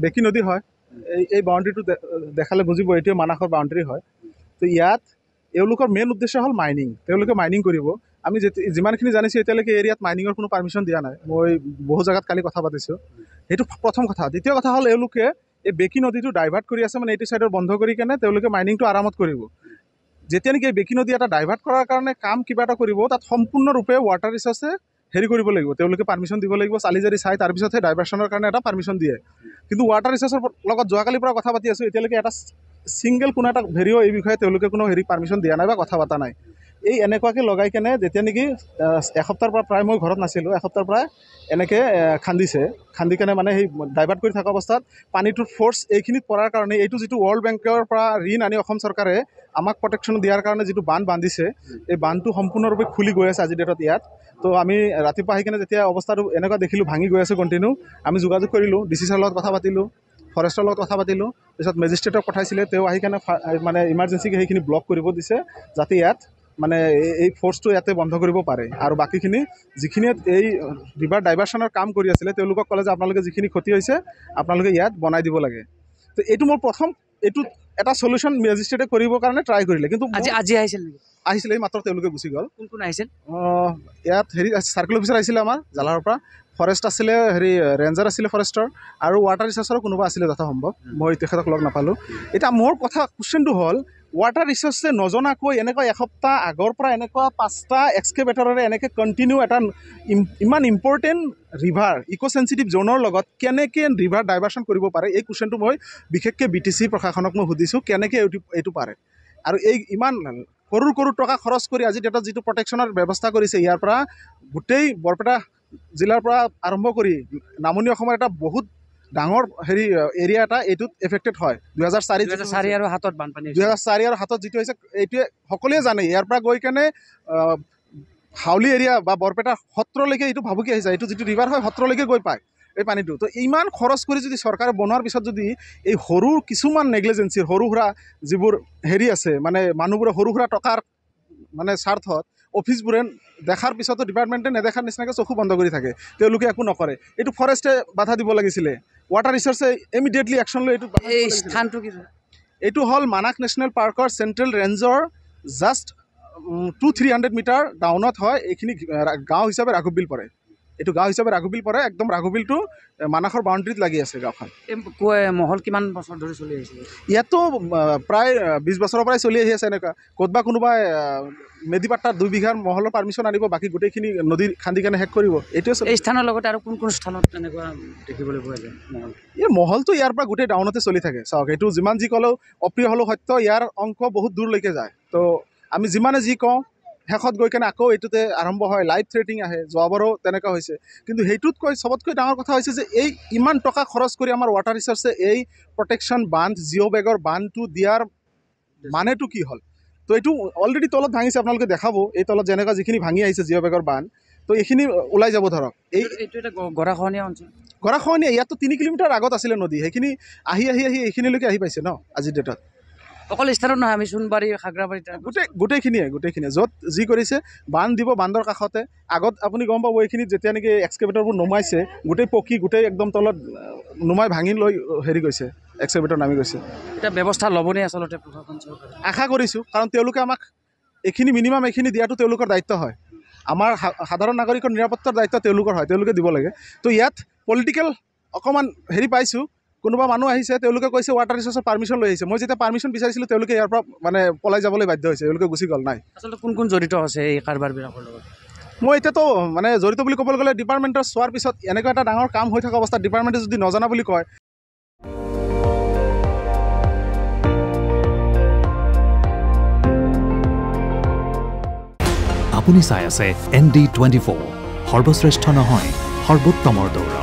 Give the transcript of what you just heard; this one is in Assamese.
বেকি নদী হয় এই বাউণ্ডেৰীটো দেখালে বুজিব এইটোৱে মানাসৰ বাউণ্ডেৰী হয় তো ইয়াত এওঁলোকৰ মেইন উদ্দেশ্য হ'ল মাইনিং তেওঁলোকে মাইনিং কৰিব আমি যিমানখিনি জানিছোঁ এতিয়ালৈকে এৰিয়াত মাইনিঙৰ কোনো পাৰ্মিশ্যন দিয়া নাই মই বহু জেগাত কালি কথা পাতিছোঁ সেইটো প্ৰথম কথা দ্বিতীয় কথা হ'ল এওঁলোকে এই বেকি নদীটো ডাইভাৰ্ট কৰি আছে মানে এইটো ছাইডৰ বন্ধ কৰি কেনে তেওঁলোকে মাইনিংটো আৰামত কৰিব যেতিয়া নেকি এই বেকি নদী এটা ডাইভাৰ্ট কৰাৰ কাৰণে কাম কিবা এটা কৰিব তাত সম্পূৰ্ণৰূপে ৱাটাৰ ৰিচৰ্চে হেৰি কৰিব লাগিব তেওঁলোকে পাৰ্মিশ্যন দিব লাগিব চালি জাৰি চাই তাৰপিছতহে ডাইভাৰ্চনৰ কাৰণে এটা পাৰ্মিশ্যন দিয়ে কিন্তু ৱাটাৰ ৰিচৰ্চৰ লগত যোৱাকালিৰ পৰা কথা পাতি আছোঁ এতিয়ালৈকে এটা ছিংগল কোনো এটা হেৰিও এই বিষয়ে তেওঁলোকে কোনো হেৰি পাৰ্মিশ্যন দিয়া নাই বা কথা পতা নাই এই এনেকুৱাকৈ লগাই কেনে যেতিয়া নেকি এসপ্তাহৰ পৰা প্ৰায় মই ঘৰত নাছিলোঁ এসপ্তাহৰ পৰা এনেকৈ খান্দি কেনে মানে সেই ডাইভাৰ্ট কৰি থকা অৱস্থাত পানীটোৰ ফ'ৰ্চ এইখিনিত পৰাৰ কাৰণে এইটো যিটো ৱৰ্ল্ড বেংকৰ পৰা ঋণ আনি অসম চৰকাৰে আমাক প্ৰটেকশ্যন দিয়াৰ কাৰণে যিটো বান্ধ বান্ধিছে এই বান্ধটো সম্পূৰ্ণৰূপে খুলি গৈ আছে আজি ডেটত ইয়াত তো আমি ৰাতিপুৱা আহি কেনে যেতিয়া অৱস্থাটো এনেকুৱা দেখিলোঁ ভাঙি গৈ আছে কণ্টিনিউ আমি যোগাযোগ কৰিলোঁ ডি.চি. ছাৰৰ লগত কথা পাতিলোঁ ফৰেষ্টৰ লগত কথা পাতিলোঁ পিছত মেজিষ্ট্ৰেটক পঠাইছিলে তেওঁ আহি কেনে মানে ইমাৰ্জেঞ্চিকৈ সেইখিনি ব্লক কৰিব দিছে যাতে ইয়াত মানে এই ফ'ৰ্চটো ইয়াতে বন্ধ কৰিব পাৰে আৰু বাকীখিনি যিখিনি এই ৰিভাৰ ডাইভাৰ্চনৰ কাম কৰি আছিলে তেওঁলোকক ক'লে যে আপোনালোকে যিখিনি ক্ষতি হৈছে আপোনালোকে ইয়াত বনাই দিব লাগে তো এইটো মোৰ প্ৰথম এইটো এটা সলিউশ্যন মেজিষ্ট্ৰেটে কৰিবৰ কাৰণে ট্ৰাই কৰিলে কিন্তু আজি আহিছিলে এই মাত্ৰ তেওঁলোকে গুচি গ'ল কোন আহিছিল ইয়াত হেৰি চাৰ্কেল অফিচাৰ আহিছিলে আমাৰ জালাৰৰ পৰা ফৰেষ্ট আছিলে হেৰি ৰেঞ্জাৰ আছিলে ফৰেষ্টৰ আৰু ৱাটাৰ ৰিচাৰ্চৰো কোনোবা আছিলে যথাসম্ভৱ মই তেখেতক লগ নাপালোঁ এতিয়া মোৰ কথা কুৱেশ্যনটো হ'ল ৱাটাৰ ৰিচাৰ্চে নজনাকৈ এনেকুৱা এসপ্তাহ আগৰ পৰা এনেকুৱা 5টা এক্সকেভেটৰেৰে এনেকৈ কণ্টিনিউ এটা ইমান ইম্পৰ্টেণ্ট ৰিভাৰ ইক' চেঞ্চিটিভ জ'নৰ লগত কেনেকৈ ৰিভাৰ ডাইভাৰ্চন কৰিব পাৰে এই কুৱেশ্যনটো মই বিশেষকৈ BTC প্ৰশাসনক মই সুধিছোঁ কেনেকৈ এইটো পাৰে আৰু এই ইমান কৰোৰ টকা খৰচ কৰি আজি ডেটত যিটো প্ৰটেকশ্যনৰ ব্যৱস্থা কৰিছে ইয়াৰ পৰা গোটেই বৰপেটা জিলাৰ পৰা আৰম্ভ কৰি নামনি অসমৰ এটা বহুত ডাঙৰ হেৰি এৰিয়া এটা এইটোত এফেক্টেড হয় 2004 আৰু হাতত বানপানী 2004 আৰু হাতত যিটো হৈছে এইটোৱে সকলোৱে জানে ইয়াৰ পৰা গৈ কেনে হাউলি এৰিয়া বা বৰপেটা সত্ৰলৈকে এইটো ভাবুকি আহিছে এইটো যিটো ৰিভাৰ হয় সত্ৰলৈকে গৈ পায় এই পানীটো তো ইমান খৰচ কৰি যদি চৰকাৰে বনোৱাৰ পিছত যদি এই সৰু কিছুমান নেগলিজেঞ্চিৰ সৰু সুৰা যিবোৰ হেৰি আছে মানে মানুহবোৰে সৰু সুৰা টকাৰ মানে স্বাৰ্থত অফিচবোৰে দেখাৰ পিছতো ডিপাৰ্টমেণ্টে নেদেখাৰ নিচিনাকৈ চকু বন্ধ কৰি থাকে তেওঁলোকে একো নকৰে এইটো ফৰেষ্টে বাধা দিব লাগিছিলে ৱাটাৰ ৰিচৰ্চে ইমিডিয়েটলি একশ্যন লৈ এই স্থানটো কি এইটো হ'ল মানাস নেশ্যনেল পাৰ্কৰ চেণ্ট্ৰেল ৰেঞ্জৰ জাষ্ট 200-300 মিটাৰ ডাউনত হয় এইখিনি গাঁও হিচাপে ৰাঘৱবিল পৰে এইটো গাঁও হিচাপে ৰাঘৱবিল পৰে একদম ৰাঘৱবিলটো মানাসৰ বাউণ্ডেৰীত লাগি আছে গাঁওখন মহল কিমান বছৰ ধৰি চলি আহিছে ইয়াতো প্ৰায় 20 বছৰৰ পৰাই চলি আহি আছে এনেকুৱা ক'তবা কোনোবাই মেডিপাট্টাৰ 2 বিঘাৰ মহলৰ পাৰ্মিশ্যন আনিব বাকী গোটেইখিনি নদী খান্দি কেনে শেষ কৰিব এইটোৱে এই স্থানৰ লগতে আৰু কোন স্থানত তেনেকুৱা দেখিবলৈ পোৱা যায় এই মহলটো ইয়াৰ পৰা গোটেই ডাউনতে চলি থাকে চাওক এইটো যিমান যি ক'লেও অপ্ৰিয় হ'লেও সত্য ইয়াৰ অংক বহুত দূৰলৈকে যায় তো আমি যিমানে যি কওঁ শেষত গৈ কেনে আকৌ এইটোতে আৰম্ভ হয় লাইভ থ্ৰেটিং আহে যোৱাবাৰো তেনেকুৱা হৈছে কিন্তু সেইটোতকৈ চবতকৈ ডাঙৰ কথা হৈছে যে এই ইমান টকা খৰচ কৰি আমাৰ ৱাটাৰ ৰিচাৰ্চে এই প্ৰটেকশ্যন বান্ধ জিঅ' বেগৰ বান্ধটো দিয়াৰ মানেটো কি হ'ল তো এইটো অলৰেডি তলত ভাঙিছে আপোনালোকে দেখাব এই তলত যেনেকুৱা যিখিনি ভাঙি আহিছে জিঅ' বেগৰ বান্ধ তো এইখিনি ওলাই যাব ধৰক এইটো এটা গৰাখহনীয়া অঞ্চল গৰাখহনীয়া ইয়াততো 3 কিলোমিটাৰ আগত আছিলে নদী সেইখিনি আহি এইখিনিলৈকে আহি পাইছে ন আজিৰ ডেটত অকল স্থানত নহয় আমি সোণবাৰী খাগ্ৰাবাৰীত গোটেইখিনিয়ে য'ত যি কৰিছে বান্ধ দিব বান্ধৰ কাষতে আগত আপুনি গম পাব এইখিনিত যেতিয়া নেকি এক্সকেভেটৰবোৰ নমাইছে গোটেই পকী গোটেই একদম তলত নমাই ভাঙি লৈ হেৰি গৈছে এক্সকেভেটৰ নামি গৈছে এটা ব্যৱস্থা ল'বনে আচলতে প্ৰশাসন চৰকাৰে আশা কৰিছোঁ কাৰণ তেওঁলোকে আমাক এইখিনি মিনিমাম এইখিনি দিয়াটো তেওঁলোকৰ দায়িত্ব হয় আমাৰ সাধাৰণ নাগৰিকৰ নিৰাপত্তাৰ দায়িত্ব তেওঁলোকৰ হয় তেওঁলোকে দিব লাগে তো ইয়াত পলিটিকেল অকণমান হেৰি পাইছোঁ কোনোবা মানুহ আহিছে তেওঁলোকে কৈছে ৱাটাৰ ৰিচৰ্চৰ পাৰ্মিশ্যন লৈ আহিছে মই যেতিয়া পাৰ্মিশ্যন বিচাৰিছিলোঁ তেওঁলোকে ইয়াৰ পৰা মানে পলাই যাবলৈ বাধ্য হৈছে তেওঁলোকে গুচি গ'ল নাই আচলতে কোন জড়িত আছে এই কাৰবাৰবিলাকৰ লগত মই এতিয়াতো মানে জড়িত বুলি ক'বলৈ গ'লে ডিপাৰ্টমেণ্টৰ চোৱাৰ পিছত এনেকুৱা এটা ডাঙৰ কাম হৈ থকা অৱস্থাত ডিপাৰ্টমেণ্টে যদি নজনা বুলি কয় আপুনি চাই আছে ND24 সৰ্বশ্ৰেষ্ঠ নহয় সৰ্বোত্তমৰ দৌৰ